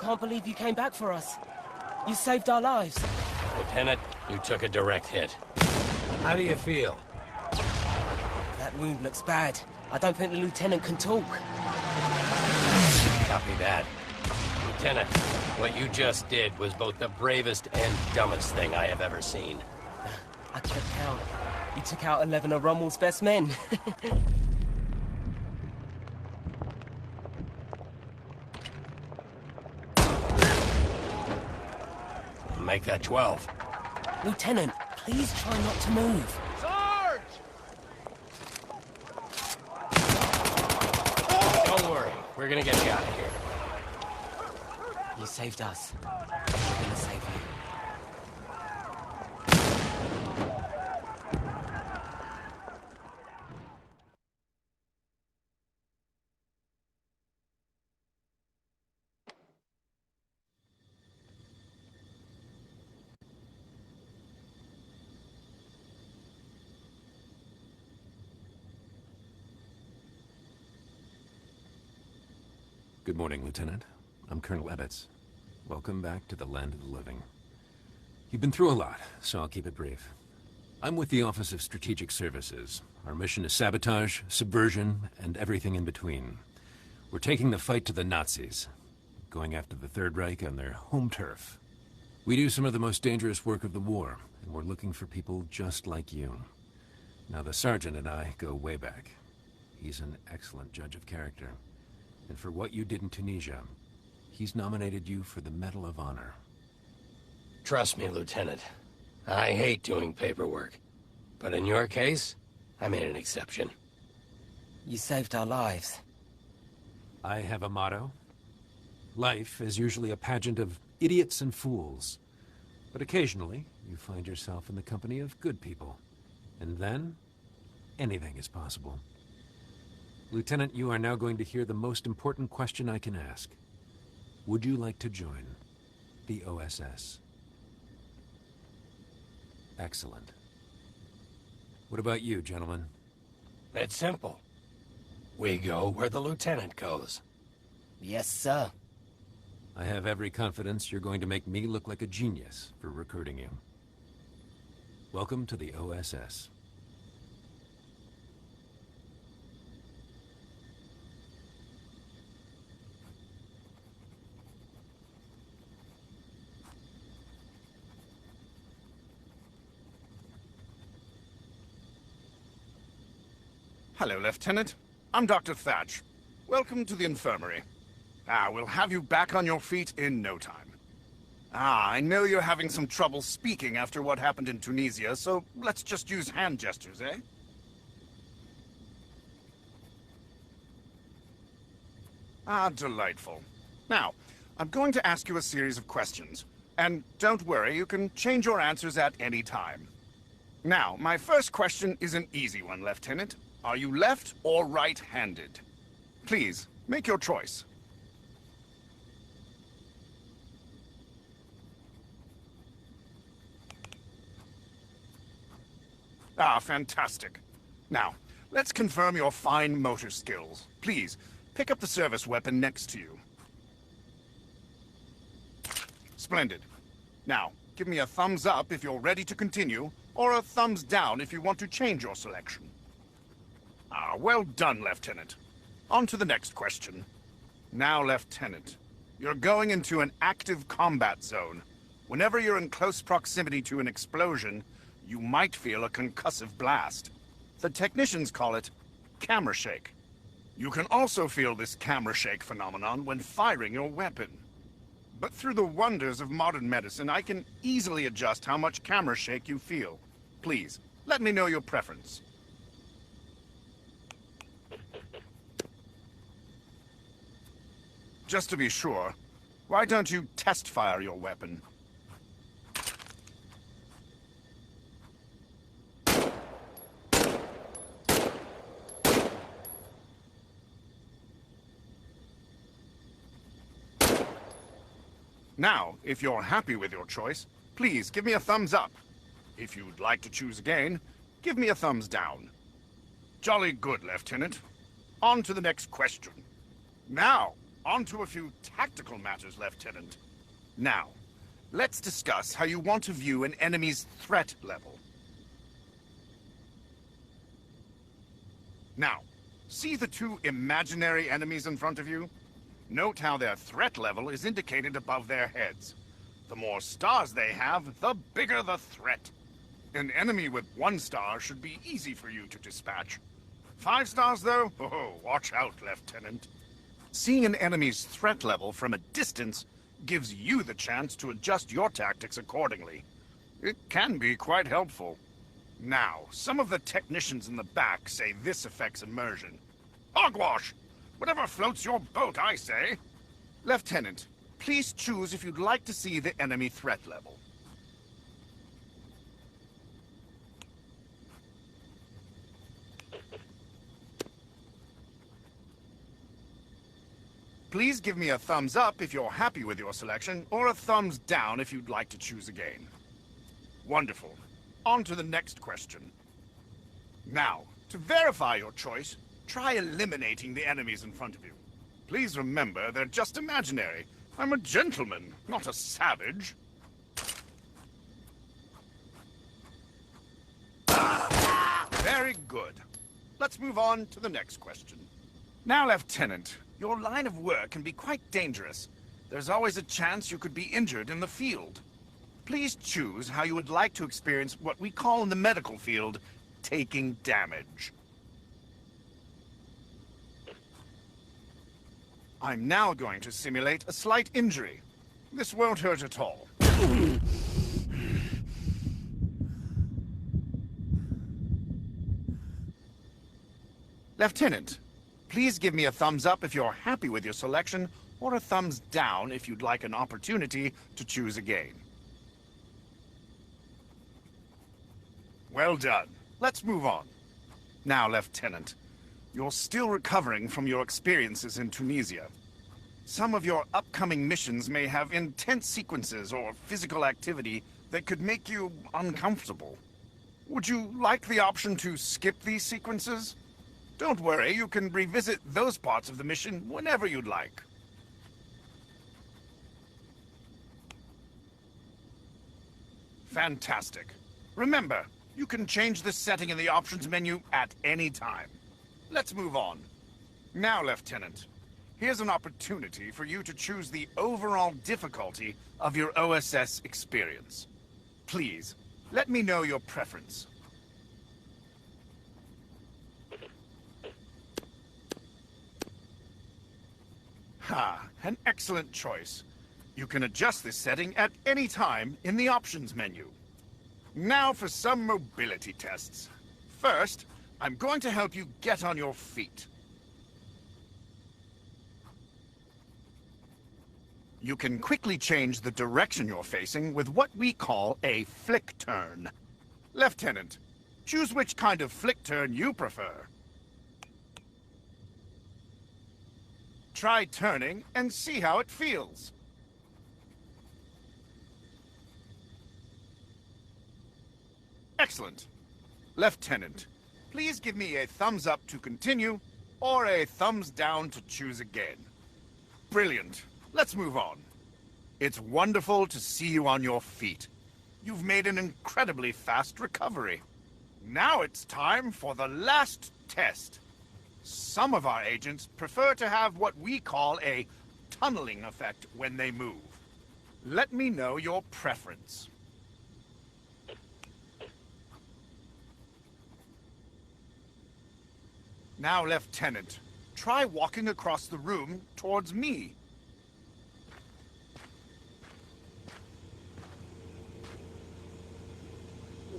Can't believe you came back for us. You saved our lives. Lieutenant, you took a direct hit. How do you feel? That wound looks bad. I don't think the lieutenant can talk. Copy that. Lieutenant, what you just did was both the bravest and dumbest thing I have ever seen. I kept count. You took out 11 of Rommel's best men. Make that 12. Lieutenant, please try not to move. Sarge! Don't worry, we're gonna get you out of here. You saved us. We're gonna save you. Good morning, Lieutenant. I'm Colonel Ebbets. Welcome back to the land of the living. You've been through a lot, so I'll keep it brief. I'm with the Office of Strategic Services. Our mission is sabotage, subversion, and everything in between. We're taking the fight to the Nazis, going after the Third Reich on their home turf. We do some of the most dangerous work of the war, and we're looking for people just like you. Now, the Sergeant and I go way back. He's an excellent judge of character. And for what you did in Tunisia, he's nominated you for the Medal of Honor. Trust me, Lieutenant. I hate doing paperwork. But in your case, I made an exception. You saved our lives. I have a motto. Life is usually a pageant of idiots and fools. But occasionally, you find yourself in the company of good people. And then, anything is possible. Lieutenant, you are now going to hear the most important question I can ask. Would you like to join the OSS? Excellent. What about you, gentlemen? It's simple. We go where the Lieutenant goes. Yes, sir. I have every confidence you're going to make me look like a genius for recruiting you. Welcome to the OSS. Hello, Lieutenant. I'm Dr. Thatch. Welcome to the infirmary. We'll have you back on your feet in no time. I know you're having some trouble speaking after what happened in Tunisia, so let's just use hand gestures, eh? Delightful. Now, I'm going to ask you a series of questions. And don't worry, you can change your answers at any time. Now, my first question is an easy one, Lieutenant. Are you left or right-handed? Please, make your choice. Fantastic. Now, let's confirm your fine motor skills. Please, pick up the service weapon next to you. Splendid. Now, give me a thumbs up if you're ready to continue, or a thumbs down if you want to change your selection. Well done, Lieutenant. On to the next question. Now, Lieutenant, you're going into an active combat zone. Whenever you're in close proximity to an explosion, you might feel a concussive blast. The technicians call it camera shake. You can also feel this camera shake phenomenon when firing your weapon. But through the wonders of modern medicine, I can easily adjust how much camera shake you feel. Please, let me know your preference. Just to be sure, why don't you test fire your weapon? Now, if you're happy with your choice, please give me a thumbs up. If you'd like to choose again, give me a thumbs down. Jolly good, Lieutenant. On to the next question. Now, On to a few tactical matters, Lieutenant. Now, let's discuss how you want to view an enemy's threat level. Now, see the two imaginary enemies in front of you? Note how their threat level is indicated above their heads. The more stars they have, the bigger the threat. An enemy with 1 star should be easy for you to dispatch. 5 stars, though? Oh, watch out, Lieutenant. Seeing an enemy's threat level from a distance gives you the chance to adjust your tactics accordingly. It can be quite helpful. Now, some of the technicians in the back say this affects immersion. Hogwash! Whatever floats your boat, I say. Lieutenant, please choose if you'd like to see the enemy threat level. Please give me a thumbs up if you're happy with your selection, or a thumbs down if you'd like to choose again. Wonderful. On to the next question. Now, to verify your choice, try eliminating the enemies in front of you. Please remember, they're just imaginary. I'm a gentleman, not a savage. Very good. Let's move on to the next question. Now, Lieutenant, your line of work can be quite dangerous. There's always a chance you could be injured in the field. Please choose how you would like to experience what we call in the medical field, taking damage. I'm now going to simulate a slight injury. This won't hurt at all. Lieutenant, please give me a thumbs up if you're happy with your selection, or a thumbs down if you'd like an opportunity to choose again. Well done. Let's move on. Now, Lieutenant, you're still recovering from your experiences in Tunisia. Some of your upcoming missions may have intense sequences or physical activity that could make you uncomfortable. Would you like the option to skip these sequences? Don't worry, you can revisit those parts of the mission whenever you'd like. Fantastic. Remember, you can change the setting in the options menu at any time. Let's move on. Now, Lieutenant, here's an opportunity for you to choose the overall difficulty of your OSS experience. Please, let me know your preference. An excellent choice. You can adjust this setting at any time in the options menu. Now for some mobility tests. First, I'm going to help you get on your feet. You can quickly change the direction you're facing with what we call a flick turn. Lieutenant, choose which kind of flick turn you prefer. Try turning and see how it feels. Excellent. Lieutenant, please give me a thumbs up to continue, or a thumbs down to choose again. Brilliant. Let's move on. It's wonderful to see you on your feet. You've made an incredibly fast recovery. Now it's time for the last test. Some of our agents prefer to have what we call a tunneling effect when they move. Let me know your preference. Now, Lieutenant, try walking across the room towards me.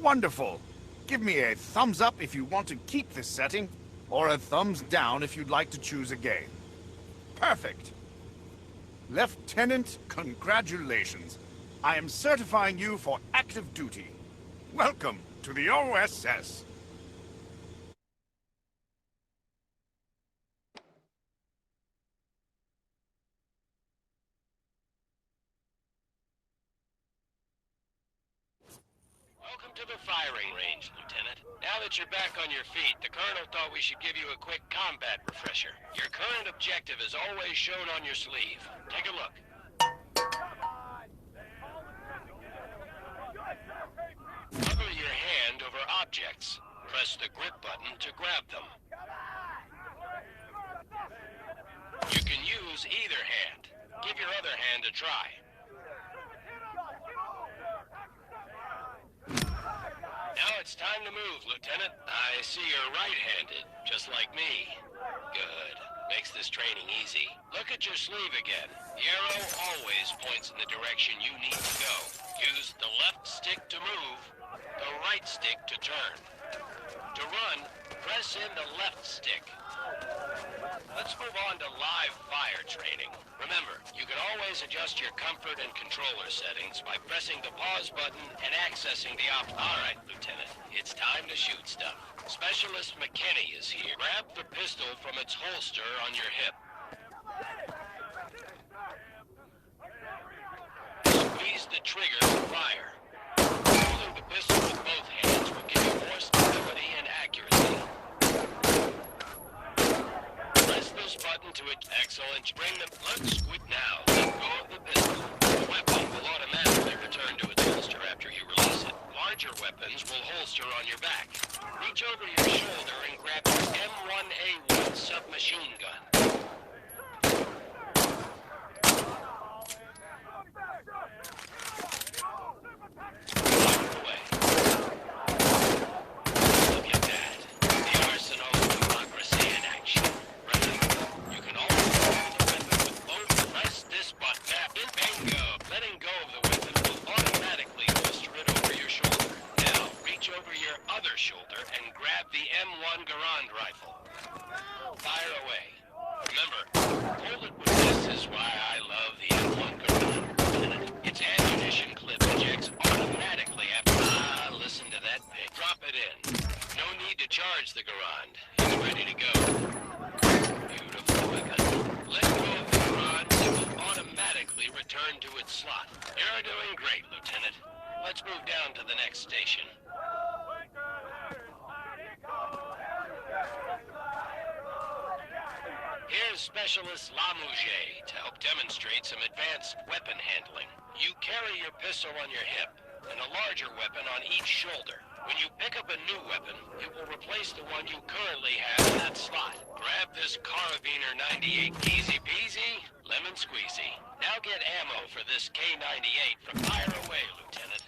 Wonderful. Give me a thumbs up if you want to keep this setting, or a thumbs down if you'd like to choose again. Perfect. Lieutenant, congratulations. I am certifying you for active duty. Welcome to the OSS. Welcome Welcome to the firing range, Lieutenant. Now that you're back on your feet, the Colonel thought we should give you a quick combat refresher. Your current objective is always shown on your sleeve. Take a look. Hover your hand over objects. Press the grip button to grab them. You can use either hand. Give your other hand a try. Now it's time to move, Lieutenant. I see you're right-handed, just like me. Good. Makes this training easy. Look at your sleeve again. The arrow always points in the direction you need to go. Use the left stick to move, the right stick to turn. To run, press in the left stick. Let's move on to live fire training. Remember, you can always adjust your comfort and controller settings by pressing the pause button and accessing the option. All right, Lieutenant, it's time to shoot stuff. Specialist McKinney is here. Grab the pistol from its holster on your hip. Squeeze the trigger to fire. Holding the pistol with both hands will give you more stability and accuracy. Press this button to it. Excellent. Bring the blood squid now. Let go of the pistol. The weapon will automatically return to its holster after you release it. Larger weapons will holster on your back. Reach over your shoulder and grab your M1A1 submachine gun. The Garand. It's ready to go. Beautiful weapon. Let go of the Garand, it will automatically return to its slot. You're doing great, Lieutenant. Let's move down to the next station. Here's Specialist Lamouche to help demonstrate some advanced weapon handling. You carry your pistol on your hip and a larger weapon on each shoulder. When you pick up a new weapon, it will replace the one you currently have in that slot. Grab this Carabiner 98. Easy peasy, lemon squeezy. Now get ammo for this K98 from Fire Away, Lieutenant.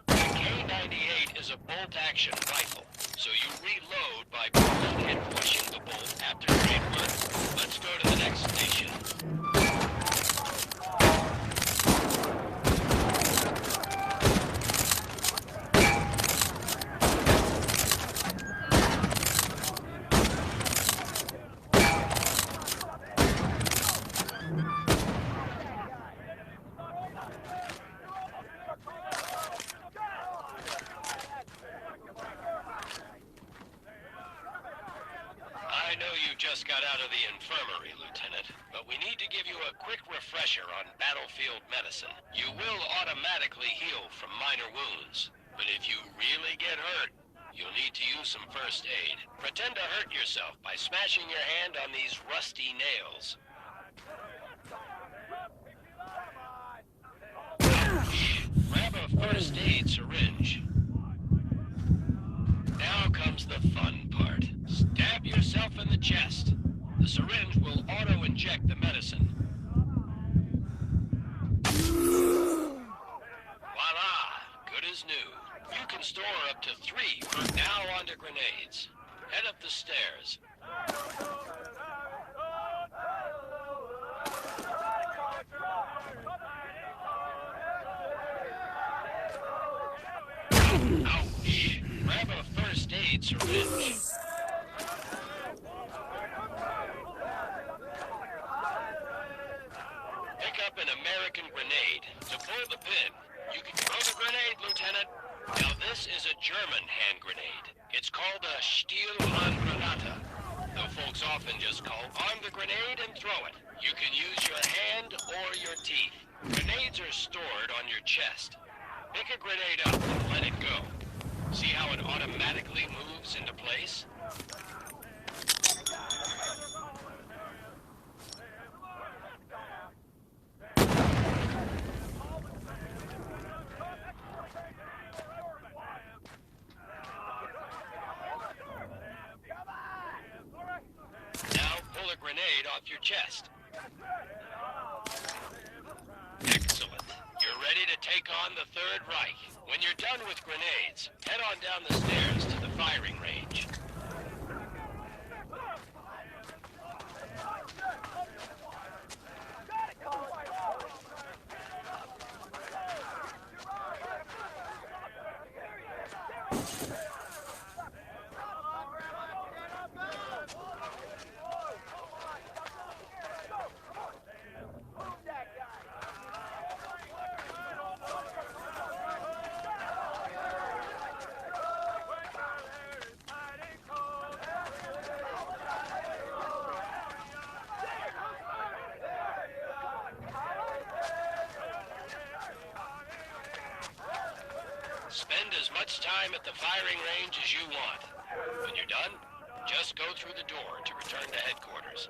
The K98 is a bolt-action rifle, so you reload by pulling and pushing the bolt after grade 1. Let's go to the next station. I know you just got out of the infirmary, Lieutenant, but we need to give you a quick refresher on battlefield medicine. You will automatically heal from minor wounds, but if you really get hurt, you'll need to use some first aid. Pretend to hurt yourself by smashing your hand on these rusty nails. Grab a first aid syringe. Now comes the fun part. Stab yourself in the chest. The syringe will auto-inject the medicine. Voila! Good as new. You can store up to 3 for now onto grenades. Head up the stairs. Ouch! Grab a first aid syringe. Pick up an American grenade. To pull the pin, you can throw the grenade, Lieutenant. Now this is a German hand grenade. It's called a Stielhandgranate, though folks often just call arm the grenade and throw it. You can use your hand or your teeth. Grenades are stored on your chest. Pick a grenade up and let it go. See how it automatically moves into place? Now pull a grenade off your chest. Excellent. You're ready to take on the Third Reich. When you're done with grenades, head on down the stairs to the firing range. Spend as much time at the firing range as you want. When you're done, just go through the door to return to headquarters.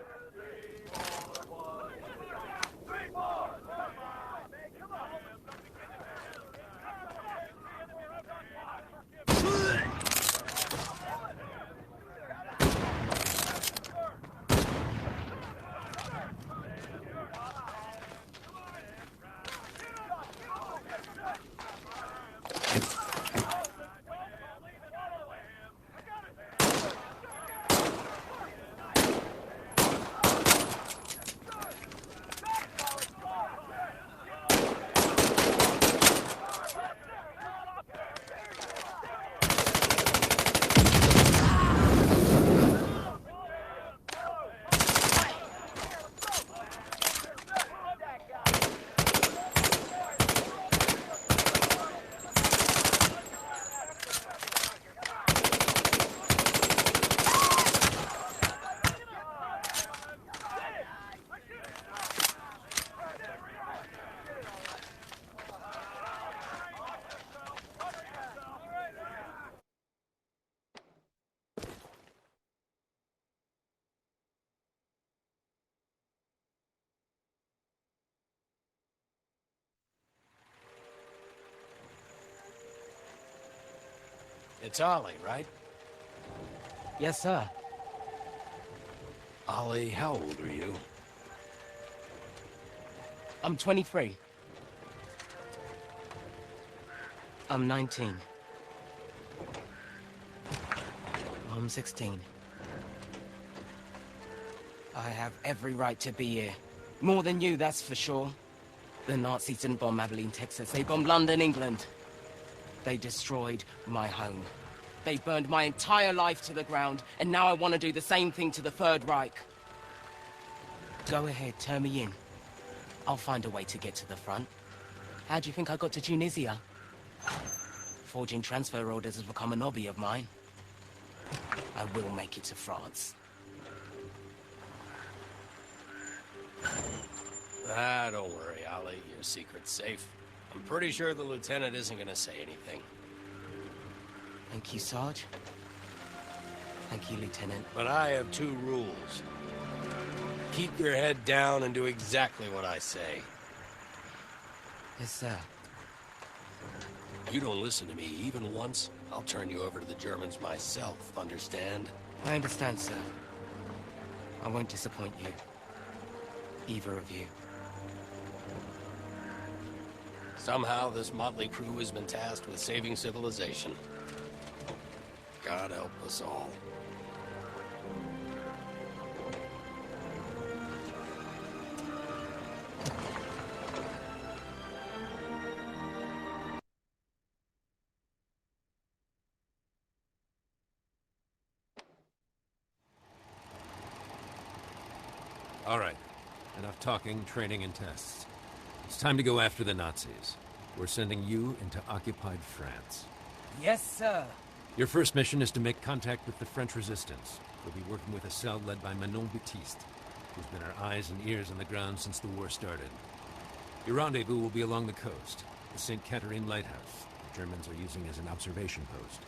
It's Ollie, right? Yes, sir. Ollie, how old are you? I'm 23. I'm 19. I'm 16. I have every right to be here. More than you, that's for sure. The Nazis didn't bomb Abilene, Texas. They bombed London, England. They destroyed my home. They burned my entire life to the ground, and now I want to do the same thing to the Third Reich. Go ahead, turn me in. I'll find a way to get to the front. How do you think I got to Tunisia? Forging transfer orders has become a hobby of mine. I will make it to France. Don't worry, Ollie. Your secret's safe. I'm pretty sure the lieutenant isn't gonna say anything. Thank you, Sarge. Thank you, Lieutenant. But I have two rules. Keep your head down and do exactly what I say. Yes, sir. You don't listen to me even once, I'll turn you over to the Germans myself, understand? I understand, sir. I won't disappoint you. Either of you. Somehow this motley crew has been tasked with saving civilization. God help us all. All right. Enough talking, training, and tests. It's time to go after the Nazis. We're sending you into occupied France. Yes, sir. Your first mission is to make contact with the French resistance. We'll be working with a cell led by Manon Baptiste, who's been our eyes and ears on the ground since the war started. Your rendezvous will be along the coast. the St. Catherine Lighthouse. The Germans are using as an observation post.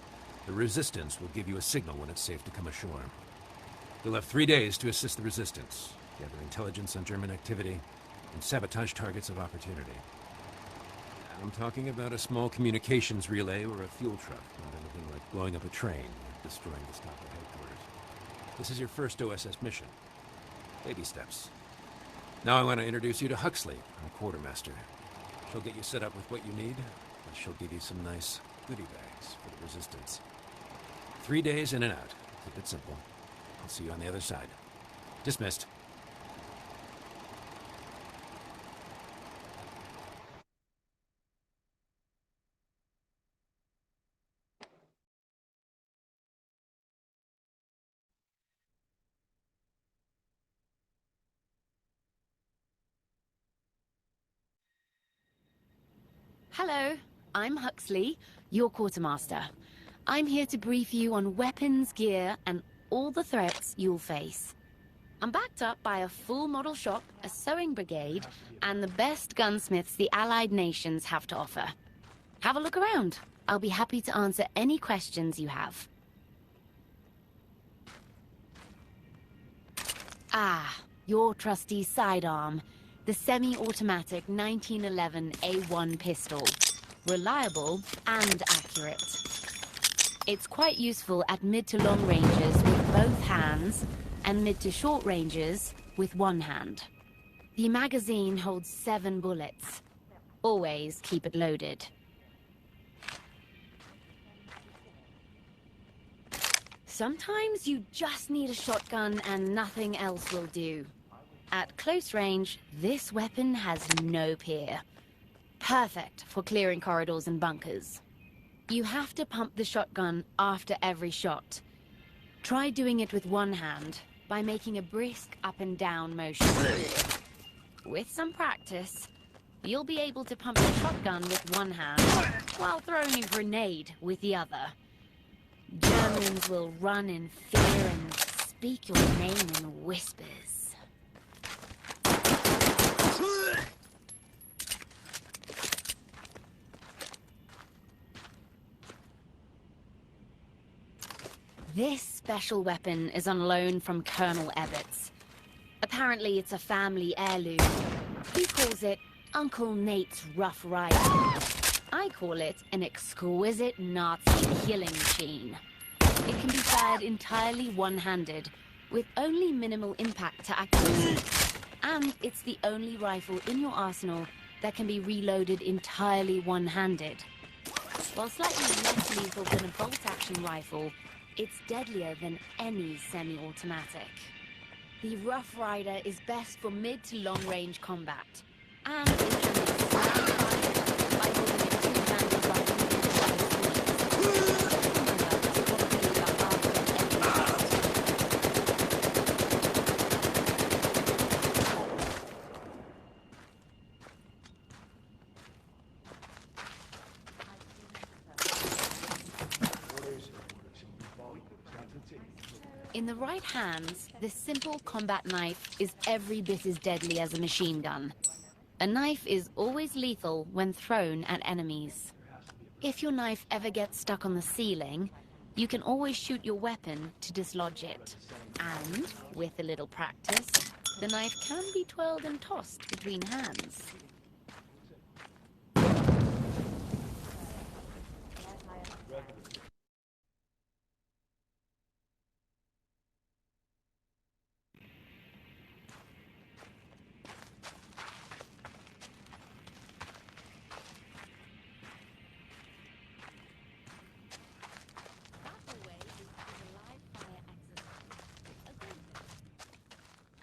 The Resistance will give you a signal when it's safe to come ashore. You'll have 3 days to assist the Resistance, gather intelligence on German activity, and sabotage targets of opportunity. I'm talking about a small communications relay or a fuel truck, not anything like blowing up a train or destroying the Gestapo headquarters. This is your first OSS mission. Baby steps. Now I want to introduce you to Huxley, our quartermaster. She'll get you set up with what you need, and she'll give you some nice goodie bags for the Resistance. 3 days in and out. Keep it simple. I'll see you on the other side. Dismissed. Hello, I'm Huxley, your quartermaster. I'm here to brief you on weapons, gear, and all the threats you'll face. I'm backed up by a full model shop, a sewing brigade, and the best gunsmiths the Allied nations have to offer. Have a look around. I'll be happy to answer any questions you have. Ah, your trusty sidearm. The semi-automatic 1911 A1 pistol. Reliable and accurate. It's quite useful at mid to long ranges with both hands, and mid to short ranges with one hand. The magazine holds 7 bullets. Always keep it loaded. Sometimes you just need a shotgun and nothing else will do. At close range, this weapon has no peer. Perfect for clearing corridors and bunkers. You have to pump the shotgun after every shot. Try doing it with one hand by making a brisk up and down motion. With some practice, you'll be able to pump the shotgun with one hand while throwing a grenade with the other. Germans will run in fear and speak your name in whispers. This special weapon is on loan from Colonel Ebbets. Apparently it's a family heirloom. He calls it Uncle Nate's Rough Rider. I call it an exquisite Nazi killing machine. It can be fired entirely one-handed, with only minimal impact to accuracy. And it's the only rifle in your arsenal that can be reloaded entirely one-handed. While slightly less lethal than a bolt-action rifle, it's deadlier than any semi-automatic. The Rough Rider is best for mid to long-range combat, and it can be fired by holding a two-handed rifle in In the right hands, this simple combat knife is every bit as deadly as a machine gun. A knife is always lethal when thrown at enemies. If your knife ever gets stuck on the ceiling, you can always shoot your weapon to dislodge it. And, with a little practice, the knife can be twirled and tossed between hands.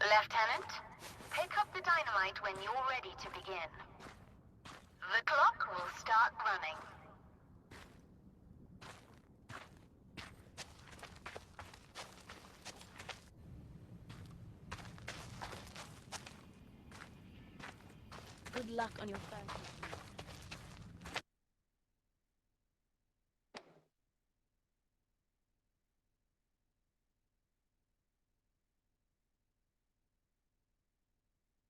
Lieutenant, pick up the dynamite when you're ready to begin. The clock will start running. Good luck on your first.